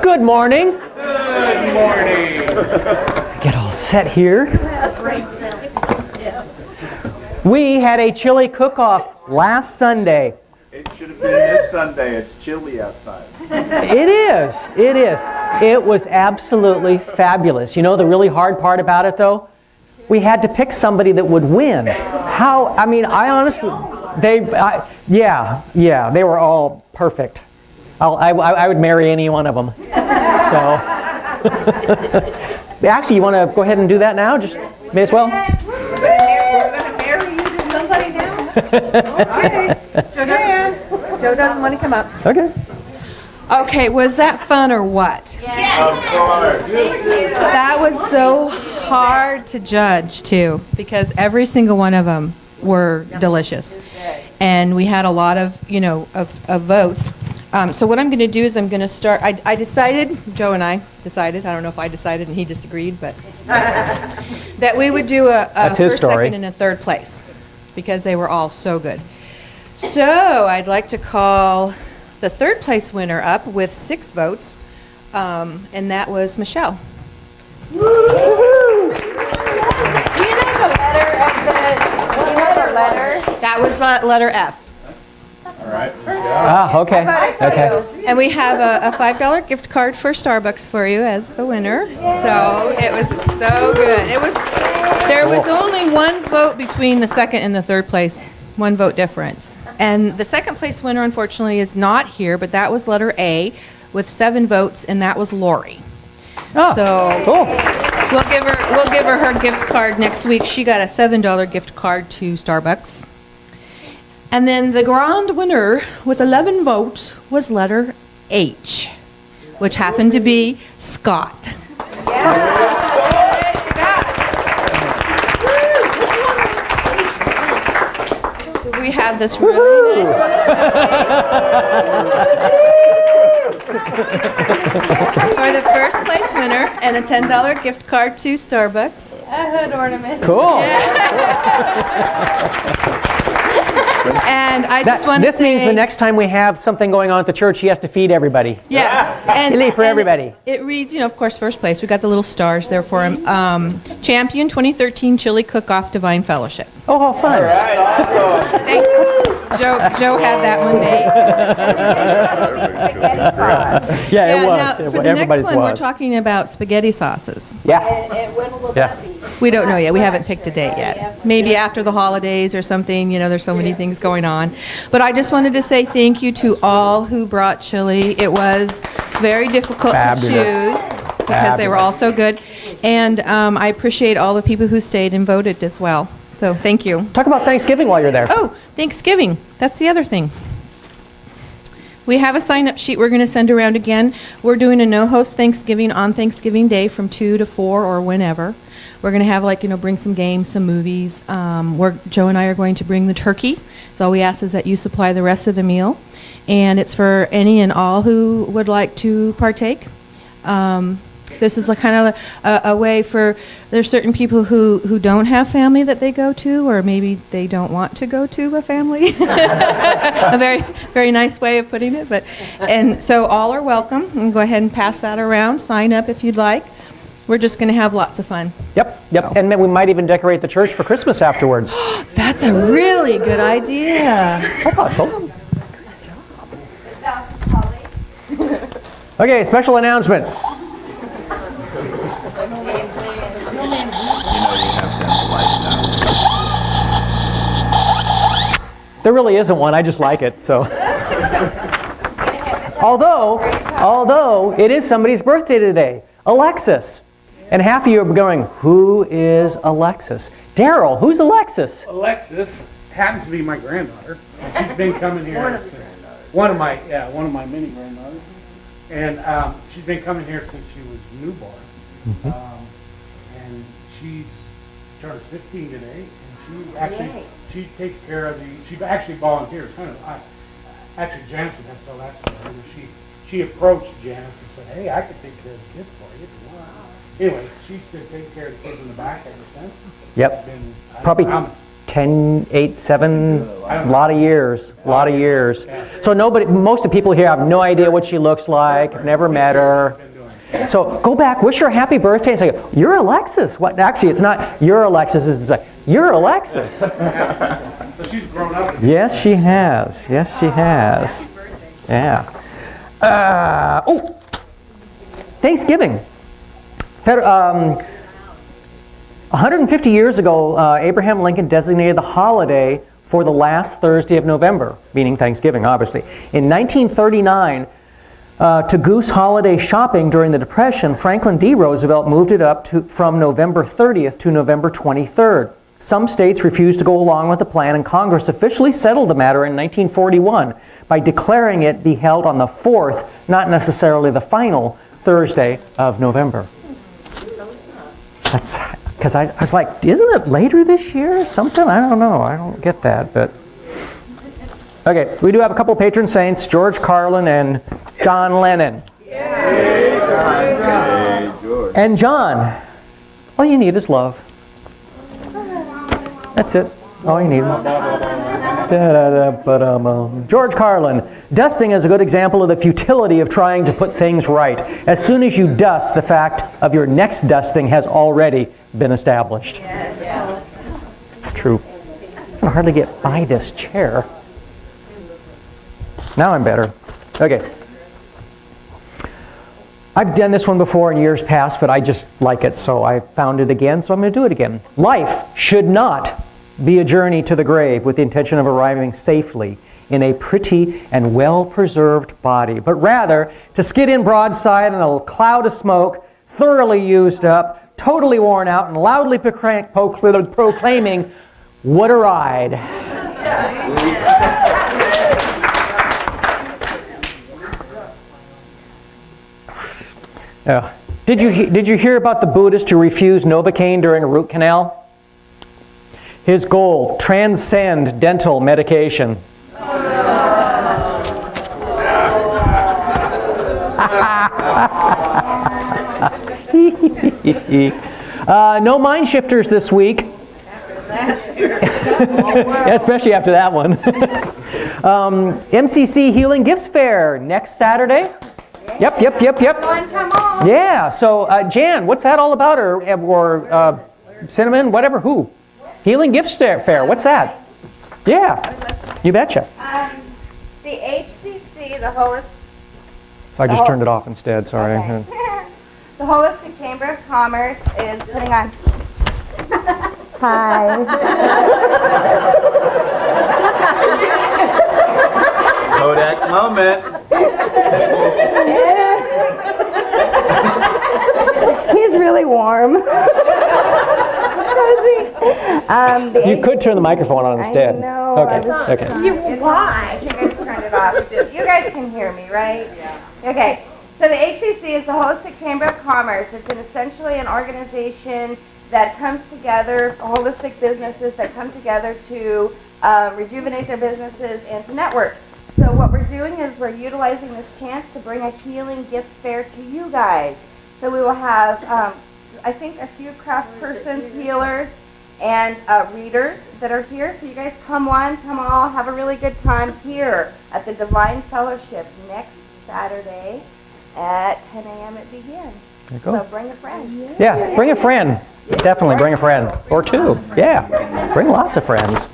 Good morning. Good morning. Get all set here. We had a chili cook-off last Sunday. It should have been this Sunday. It's chilly outside. It is. It is. It was absolutely fabulous. You know the really hard part about it, though? We had to pick somebody that would win. How? I mean, I honestly, they were all perfect. I would marry any one of them. So, actually, you want to go ahead and do that now? Just may as well. We're going to marry you to somebody now? Okay. Joe doesn't want to come up. Okay. Okay, was that fun or what? Of course. That was so hard to judge, too, because every single one of them were delicious. And we had a lot of, of votes. So what I'm going to do is I'm going to start, I decided, Joe and I decided, I don't know if I decided and he just agreed, but that we would do a first, second, and a third place because they were all so good. So I'd like to call the third place winner up with 6 votes, and that was Michelle. Do you know the letter of the letter? That was letter F. All right. Okay. Okay. And we have a $5 gift card for Starbucks for you as the winner. So it was so good. There was only one vote between the second and the third place, 1 vote difference. And the second place winner, unfortunately, is not here, but that was letter A with 7 votes, and that was Lori. Oh, So cool. we'll give her her gift card next week. She got a $7 gift card to Starbucks. And then the grand winner with 11 votes was letter H, which happened to be Scott. We have this really nice for the first place winner and a $10 gift card to Starbucks. A hood ornament. Cool. And I just want to say... This means the next time we have something going on at the church, he has to feed everybody. Yes. Chili for everybody. It reads, of course, first place. We got the little stars there for him. Champion 2013 Chili Cook-Off Divine Fellowship. Oh, how fun. All right. Awesome. Thanks. Joe had that one made. Spaghetti sauce. Yeah, it Now, was. for the Everybody's next one, we're was. talking about spaghetti sauces. Yeah. And when will Yeah. that be? We don't know yet. We haven't picked a date yet. Maybe after the holidays or something. There's so many things going on. But I just wanted to say thank you to all who brought chili. It was very difficult Fabulous. to choose because they were all so good. And I appreciate all the people who stayed and voted as well. So thank you. Talk about Thanksgiving while you're there. Oh, Thanksgiving. That's the other thing. We have a sign-up sheet we're going to send around again. We're doing a no-host Thanksgiving on Thanksgiving Day from 2 to 4 or whenever. We're going to have, bring some games, some movies. Joe and I are going to bring the turkey. So all we ask is that you supply the rest of the meal. And it's for any and all who would like to partake. This is kind of a way for, there's certain people who don't have family that they go to, or maybe they don't want to go to a family. A very, very nice way of putting it. And so all are welcome. And go ahead and pass that around. Sign up if you'd like. We're just going to have lots of fun. Yep. And then we might even decorate the church for Christmas afterwards. That's a really good idea. Okay, special announcement. There really isn't one. I just like it. So, although it is somebody's birthday today, Alexis, and half of you are going, "Who is Alexis?" Darrell, who's Alexis? Alexis happens to be my granddaughter. She's been coming here since one of my many grandmothers, and she's been coming here since she was newborn. And she turns 15 today, and she takes care of she actually volunteers. Actually, Janice would have to tell that story. She approached Janice and said, "Hey, I could take care of the kids for you if you want." Anyway, she's been taking care of the kids in the back ever since. Yep. Been, Probably 10, 8, 7, a lot of years, a lot of years. So most of the people here have no idea what she looks like, have never met her. So go back, wish her a happy birthday and say, you're Alexis. What? Actually, it's not you're Alexis, it's like, you're Alexis. So she's grown up. Yes, she has. Yes, she has. Yeah. Thanksgiving. 150 years ago, Abraham Lincoln designated the holiday for the last Thursday of November, meaning Thanksgiving, obviously. In 1939, to goose holiday shopping during the Depression, Franklin D. Roosevelt moved it up from November 30th to November 23rd. Some states refused to go along with the plan, and Congress officially settled the matter in 1941 by declaring it be held on the 4th, not necessarily the final Thursday of November. That's because I was like, isn't it later this year or something? I don't know. I don't get that, but okay. We do have a couple patron saints: George Carlin and John Lennon. And John, all you need is love. That's it. All you need. George Carlin. Dusting is a good example of the futility of trying to put things right. As soon as you dust, the fact of your next dusting has already been established. True. I can hardly get by this chair. Now I'm better. Okay. I've done this one before in years past, but I just like it, so I found it again, so I'm going to do it again. Life should not be a journey to the grave with the intention of arriving safely in a pretty and well-preserved body, but rather to skid in broadside in a cloud of smoke, thoroughly used up, totally worn out, and loudly proclaiming, "What a ride." Did you hear about the Buddhist who refused Novocaine during a root canal? His goal: transcend dental medication. No mind shifters this week. Especially after that one. MCC Healing Gifts Fair next Saturday. Yep. Come on. Yeah, so Jan, what's that all about? Or Cinnamon, whatever, who? Healing Gifts Fair, what's that? Yeah, you betcha. The HCC, the Holistic... So I just turned it off instead, sorry. Okay. The Holistic Chamber of Commerce is putting on... Hi. Kodak moment. He's really warm. You could turn the microphone on instead. I know. Okay. Why? You guys turned it off. You guys can hear me, right? Yeah. Okay. So the HCC is the Holistic Chamber of Commerce. It's essentially an organization that comes together, holistic businesses that come together to rejuvenate their businesses and to network. So what we're doing is we're utilizing this chance to bring a healing gifts fair to you guys. So we will have, I think, a few craft persons, healers, and readers that are here. So you guys come one, come all, have a really good time here at the Divine Fellowship next Saturday at 10 a.m. it begins. There you go. So bring a friend. Yeah, bring a friend. Definitely bring a friend. Or two. Yeah, bring lots of friends.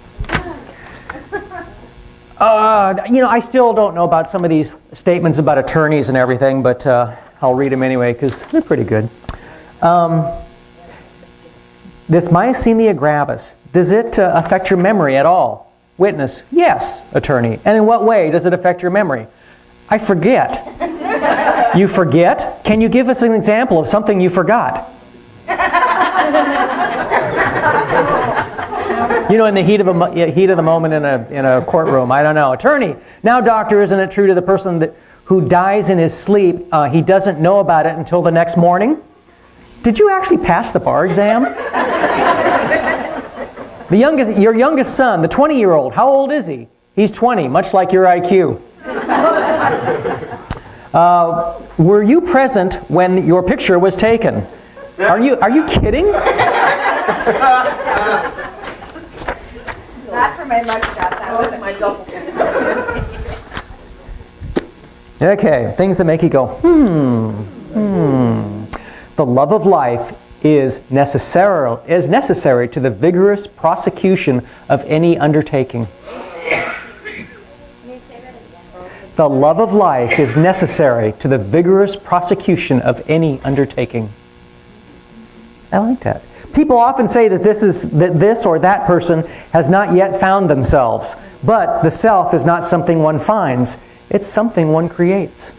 I still don't know about some of these statements about attorneys and everything, but I'll read them anyway because they're pretty good. This myasthenia gravis, does it affect your memory at all? Witness, yes, attorney. And in what way does it affect your memory? I forget. You forget? Can you give us an example of something you forgot? In the heat of the moment in a courtroom, I don't know. Attorney, now doctor, isn't it true to the person who dies in his sleep, he doesn't know about it until the next morning? Did you actually pass the bar exam? Your youngest son, the 20-year-old, how old is he? He's 20, much like your IQ. Were you present when your picture was taken? Are you kidding? Not for my mugshot, that wasn't my double. Okay, things that make you go, The love of life is necessary to the vigorous prosecution of any undertaking. The love of life is necessary to the vigorous prosecution of any undertaking. I like that. People often say that this or that person has not yet found themselves, but the self is not something one finds, it's something one creates.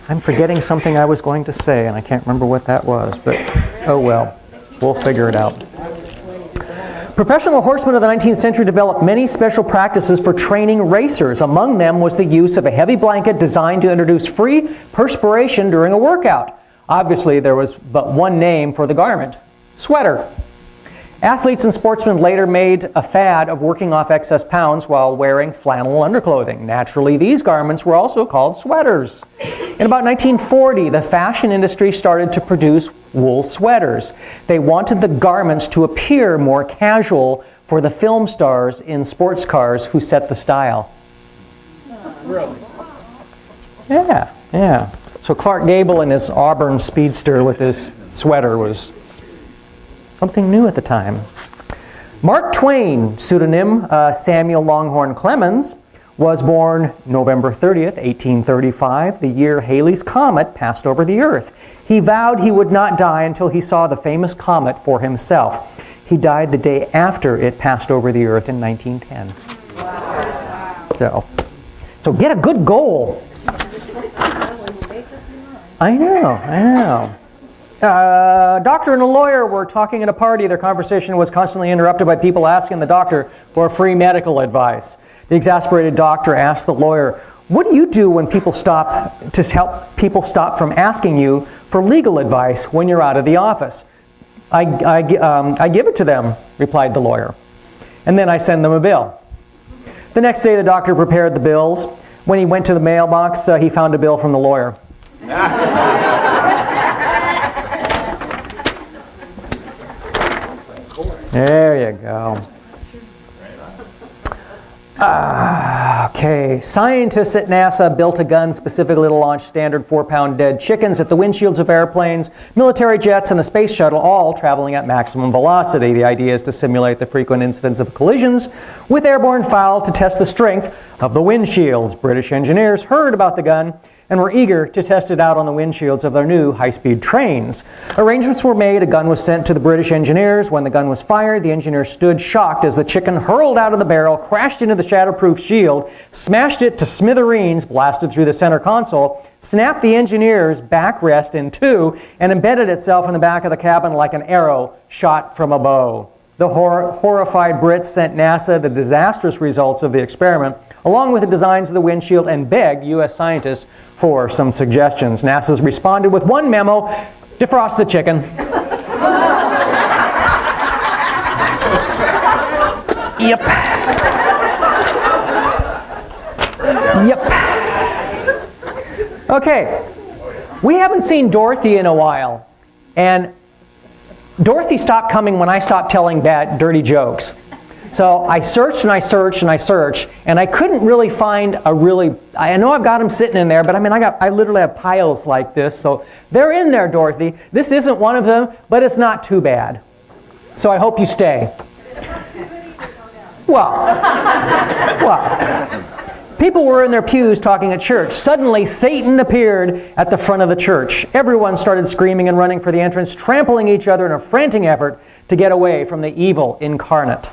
I'm forgetting something I was going to say, and I can't remember what that was, but oh well, we'll figure it out. Professional horsemen of the 19th century developed many special practices for training racers. Among them was the use of a heavy blanket designed to introduce free perspiration during a workout. Obviously, there was but one name for the garment: sweater. Athletes and sportsmen later made a fad of working off excess pounds while wearing flannel underclothing. Naturally, these garments were also called sweaters. In about 1940, the fashion industry started to produce wool sweaters. They wanted the garments to appear more casual for the film stars in sports cars who set the style. Really? Yeah. So Clark Gable in his Auburn Speedster with his sweater was something new at the time. Mark Twain, pseudonym Samuel Longhorn Clemens, was born November 30th, 1835, the year Halley's Comet passed over the Earth. He vowed he would not die until he saw the famous comet for himself. He died the day after it passed over the Earth in 1910. Wow. So get a good goal. I know. A doctor and a lawyer were talking at a party. Their conversation was constantly interrupted by people asking the doctor for free medical advice. The exasperated doctor asked the lawyer, "What do you do when people stop to help people stop from asking you for legal advice when you're out of the office?" I give it to them," replied the lawyer. "And then I send them a bill." The next day the doctor prepared the bills. When he went to the mailbox, he found a bill from the lawyer. There you go. Okay, scientists at NASA built a gun specifically to launch standard 4-pound dead chickens at the windshields of airplanes, military jets, and the space shuttle, all traveling at maximum velocity. The idea is to simulate the frequent incidents of collisions with airborne fowl to test the strength of the windshields. British engineers heard about the gun and were eager to test it out on the windshields of their new high-speed trains. Arrangements were made. A gun was sent to the British engineers. When the gun was fired, the engineers stood shocked as the chicken hurled out of the barrel, crashed into the shatterproof shield, smashed it to smithereens, blasted through the center console, snapped the engineer's backrest in two, and embedded itself in the back of the cabin like an arrow shot from a bow. The horrified Brits sent NASA the disastrous results of the experiment, along with the designs of the windshield, and begged U.S. scientists for some suggestions. NASA responded with one memo: defrost the chicken. Yep. Okay, we haven't seen Dorothy in a while, and Dorothy stopped coming when I stopped telling bad, dirty jokes. So I searched and I searched and I searched, and I couldn't really find a really, I know I've got them sitting in there, but I mean, I literally have piles like this, so they're in there, Dorothy. This isn't one of them, but it's not too bad. So I hope you stay. Well, people were in their pews talking at church. Suddenly, Satan appeared at the front of the church. Everyone started screaming and running for the entrance, trampling each other in a frantic effort to get away from the evil incarnate.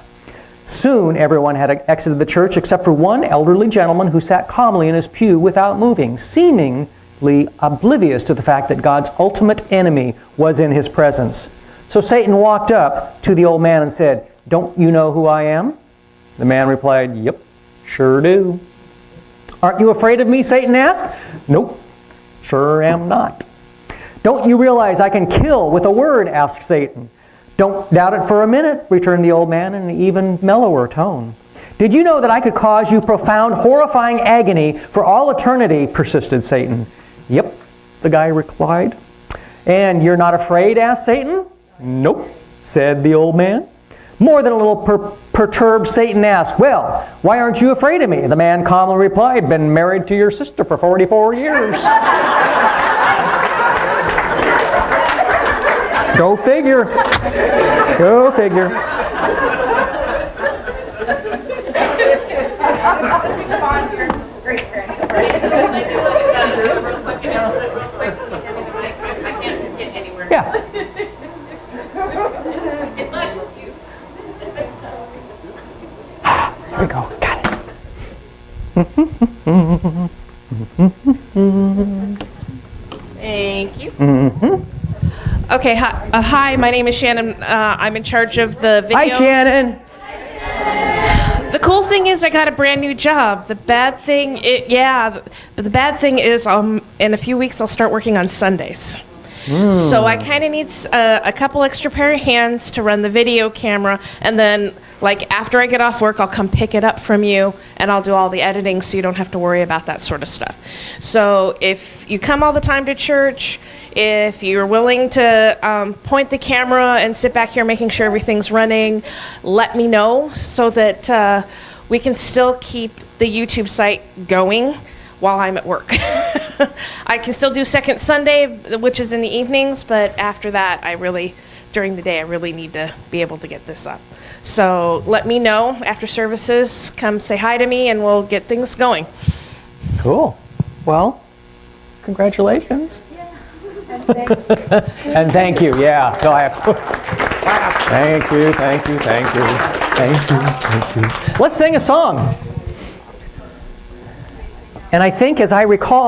Soon, everyone had exited the church except for one elderly gentleman who sat calmly in his pew without moving, seemingly oblivious to the fact that God's ultimate enemy was in his presence. So Satan walked up to the old man and said, "Don't you know who I am?" The man replied, "Yep, sure do." "Aren't you afraid of me?" Satan asked. "Nope, sure am not." "Don't you realize I can kill with a word?" asked Satan. "Don't doubt it for a minute," returned the old man in an even mellower tone. "Did you know that I could cause you profound, horrifying agony for all eternity?" persisted Satan. "Yep," the guy replied. "And you're not afraid?" asked Satan. Nope, said the old man. More than a little perturbed, Satan asked, well, why aren't you afraid of me? The man calmly replied, been married to your sister for 44 years. Go figure. Go figure. She spawned your great-grandchildren. Yeah. There we go. Got it. Thank you. Okay, hi, my name is Shannon. I'm in charge of the video. Hi, Shannon. The cool thing is I got a brand new job. The bad thing, but the bad thing is in a few weeks I'll start working on Sundays. So I kind of need a couple extra pair of hands to run the video camera, and then like after I get off work I'll come pick it up from you and I'll do all the editing so you don't have to worry about that sort of stuff. So if you come all the time to church, if you're willing to point the camera and sit back here making sure everything's running, let me know so that we can still keep the YouTube site going while I'm at work. I can still do Second Sunday, which is in the evenings, but after that, during the day, I really need to be able to get this up. So let me know after services, come say hi to me and we'll get things going. Cool. Well, congratulations. And thank you. Yeah. No, thank you, thank you, thank you, thank you, thank you. Let's sing a song. And I think, as I recall,